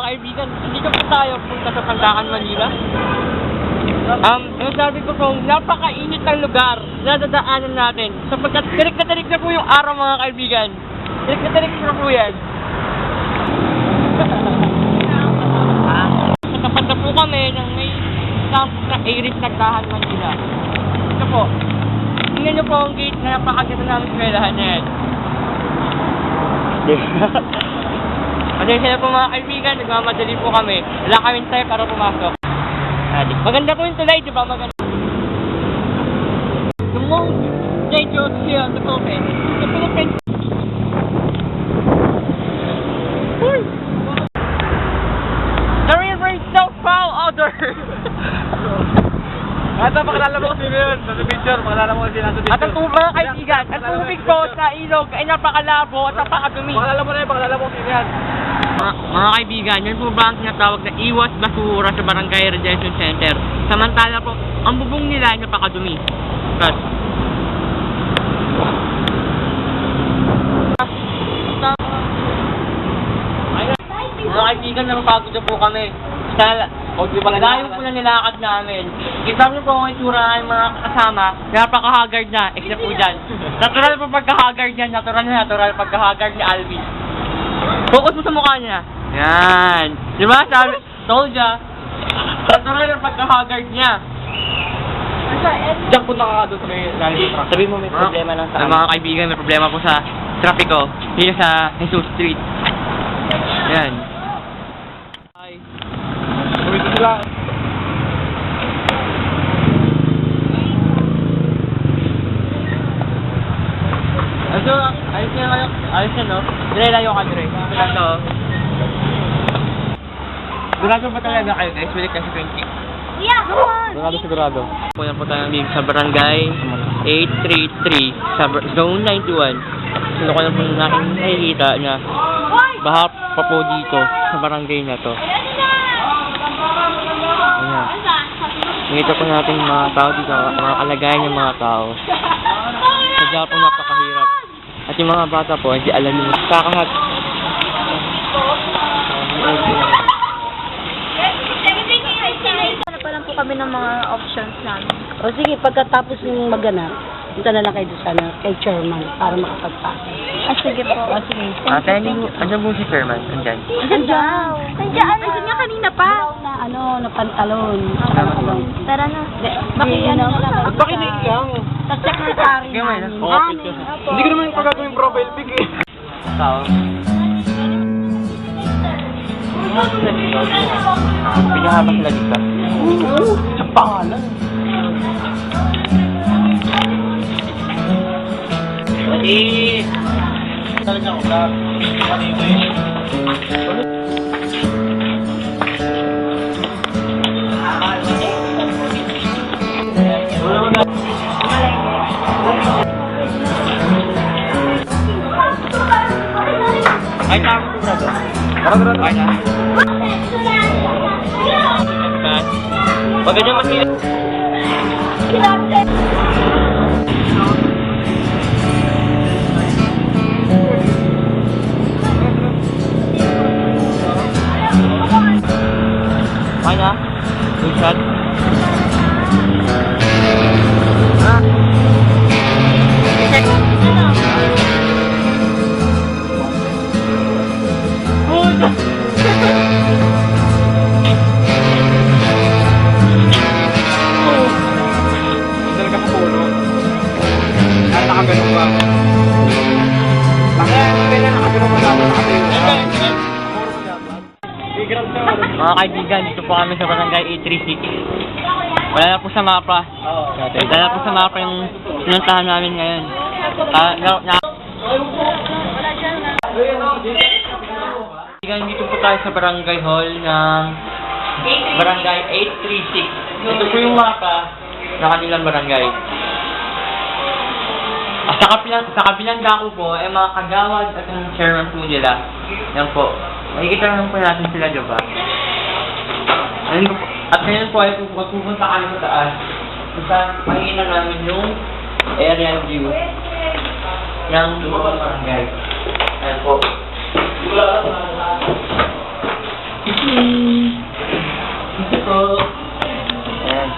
kaibigan, dito po tayo punta sa Pandakan, Manila. Yung sabi ko po, napakainit ng lugar na dadaanan natin. Sapagkat tirik na po yung araw mga kaibigan. Tirik na po yan. Natapat na po kami ng may campus na Iris Nagdahan, Manila. Ito po. Tingnan nyo po ang gate na napakaganda namin eskwelahan na yan. Pasensya na po mga kaibigan, nagmamadali po kami. Wala kaming time para pumasok. Maganda po yung tulay, di ba? Maganda. The most dangerous here on the Philippines. The Philippines. The river is so foul odor. At pakilala mo kasi yun, sa picture, pakilala mo kasi nasa picture. At ang mga kaibigan, ang tubig po sa ilog ay napakalabo at napakadumi. Pakilala mo na yun, pakilala mo kasi yan. Mga kaibigan, yan po ba ang tinatawag na iwas basura sa Barangay Redemption Center? Samantala po, ang bubong nila ay napakadumi. But, mga kaibigan, napapagod na po kami. Dahil po na nilakad namin. Kita niyo po ang itsura ng mga kasama, napaka-haggard na, except po dyan. Natural po pagka-haggard niya, natural pagka-haggard ni Alvin. Focus mo sa mukha niya. Yan. Di ba? Sabi, told ya. Natural yung pagka-haggard niya. Diyan po nakakado sa may lalito truck. Sabi mo may problema lang sa amin. Mga kaibigan, may problema po sa trapiko. Dito sa Jesus Street. Yan. Hi. Uwi ko sila. Ayos yan, no? Dire, layo ka, dire. Sigurado. Sigurado ba talaga kayo, guys? Balik kasi 20. Yeah, come on! Sigurado. Punan po tayo ng sa Barangay 833 sa Zone 91. Sino ko na po natin nakikita na baha pa po dito sa barangay na to. Ayan. Nakita po natin yung mga tao dito, mga kalagayan ng mga tao. Sadya po napakahirap. At yung mga bata po, hindi alam yung kakahat. Ano pa lang po kami ng mga options namin. O sige, pagkatapos ng maganap, punta na lang kayo doon sana kay chairman para makapagpasa. Sige po. Sige. Andiyan po si Chairman. Andiyan. Nandiyan nga kanina pa. Na na pantalon. Tara na. Pakinig lang. Sa secretary Sige, may namin. Hindi ko naman yung pagagawin profile pic eh. Tao. Pinahaba sila dito. Sa pangalan. Talaga ako na. Ay, tama po, brother. Ay, na. Pag ganyan makilit. Ay na. Good shot. Talaga po puno. Ay, nakaganon ba? Kaya nakaganon ba dapat nakatayo? Mga kaibigan, dito po kami sa Barangay 836. Wala na po sa mapa. Wala na po sa mapa yung pinuntahan namin ngayon. Dito po tayo sa Barangay Hall ng Barangay 836. Ito po yung mapa ng kanilang barangay. At sa kabilang dako po ay mga kagawad at ang chairman po nila. Yan po. Makikita naman po natin sila, diba? At ngayon po ay pupunta kami sa taas. Basta makikita namin yung aerial view ng barangay. Ayan po. Ito po. Ayan.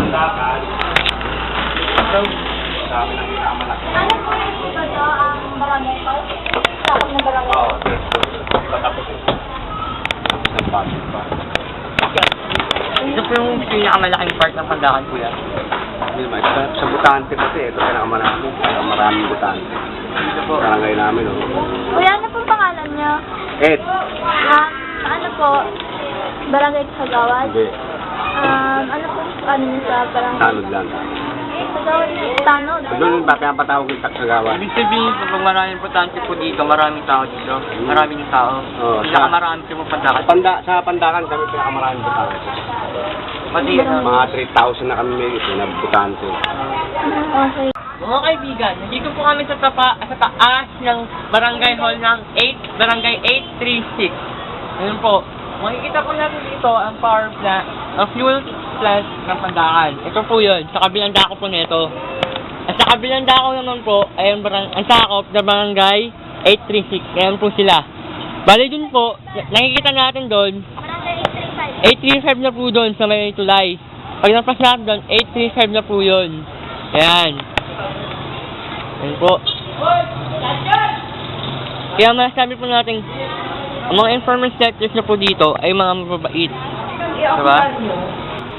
Dapat. Dami ng minamalaki. Ano po yung ba ito? Ang barangay ko? Sakop na barangay. Oo, tapos ng pasok pa. Ito po yung pinakamalaking part ng Pandakan po yan. Hindi naman, sa butante kasi, ito pinakamarami. Maraming butante. Ito po. Barangay namin, oh. Kuya, ano pong pangalan niyo? Ed. Ano po? Barangay Kagawad? Hindi. Ano po? Ano niyo sa barangay? Tanod lang. Kagawad? Tanod? Doon ba pinapatawag yung taksagawa? Ibig sabihin po, pag maraming importante po dito, maraming tao dito. Maraming tao. Oo, Pinakamarami po yung Pandakan. Sa Pandakan kami pinakamaraming butante. Pati yun. Mga 3,000 na kami may na butante. Okay. Mga kaibigan, nandito po kami sa taas ng Barangay Hall ng Barangay 836. Ayun po. Makikita po natin dito ang power plant, ang fuel plant ng Pandakan. Ito po yun, sa kabilang dako po nito. At sa kabilang dako naman po, ay ang sakop na Barangay 836. Ayan po sila. Bali dun po, nakikita natin doon, Barangay 835 na po doon sa may tulay. Pag napas natin doon, 835 na po yun. Ayan. Ayan po. Kaya masasabi po natin, ang mga informant sectors na po dito ay mga mababait. Diba?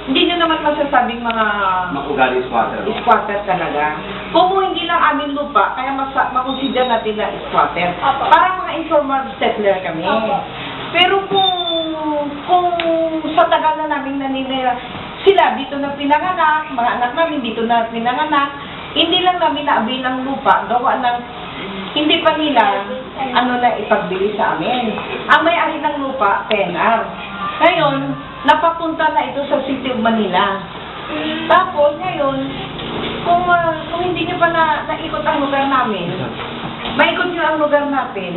Hindi nyo naman masasabing mga Ugali squatter. squatter talaga. Kung hindi lang aming lupa, kaya makonsider natin na squatter. Parang mga informal settler kami. Pero kung sa tagal na namin naninira, sila dito na pinanganak, mga anak namin dito na pinanganak, hindi lang namin naabil ang lupa, gawa ng hindi pa nila na ipagbili sa amin. Ang may-ari ng lupa, PNR. Ngayon, napapunta na ito sa City of Manila. Tapos, ngayon, kung hindi nyo pa naikot ang lugar namin, maikot nyo ang lugar namin.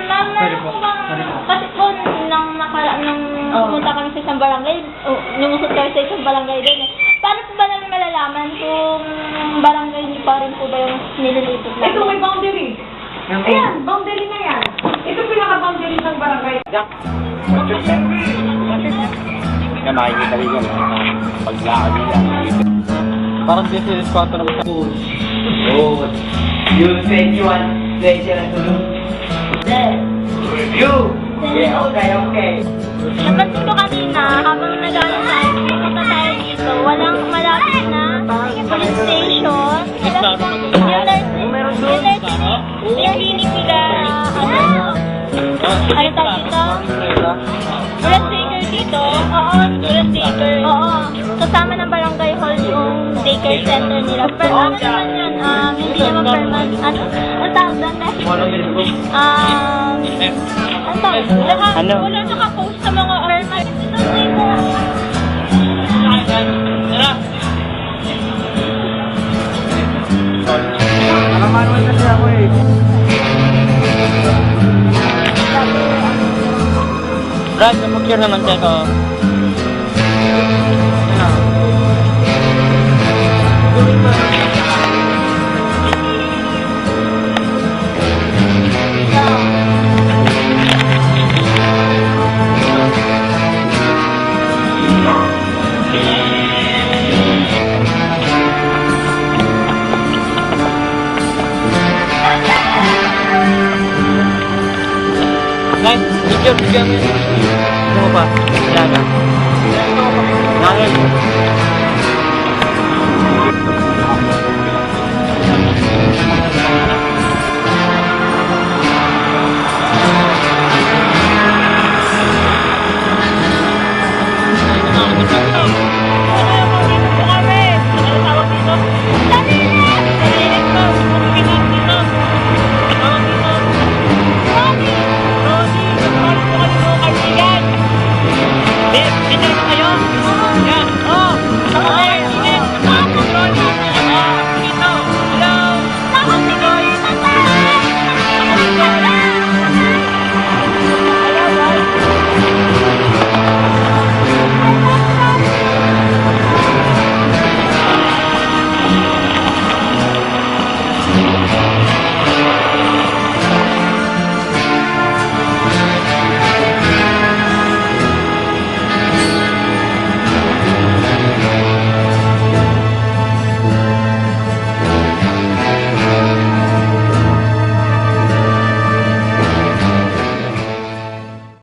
Ma'am, meron po bang, kasi po, nung pumunta kami sa isang barangay, lumusot kami sa isang barangay din eh. Paano po ba namin malalaman kung barangay niyo pa rin po ba yung nililipot namin? Ito may boundary. Ayan, boundary na yan. Ito pinaka-boundary ng barangay. Kaya makikita rin yan. Paglakad nila. Parang this is squatter naman sa pool. Oh, Yung 21 tulong. Review! Okay. Napansin ko kanina, habang nag-ano tayo, pumunta tayo dito, walang malapit na police station. Yung hinipila, ano tayo dito? Bullet taker dito? Oo, bullet taker. Oo, kasama ng barangay hall yung daycare center nila. Pero ano naman yun, hindi naman permanent. Ano tawag doon, eh? Ano tawag? Ano? Wala naka-post sa mga permanent. Ito dito. Tara! manual kasi ako eh. Brad, mag-cure naman siya ito. Guys, bigyan mo. Ano mo ba? Wala na. Wala na.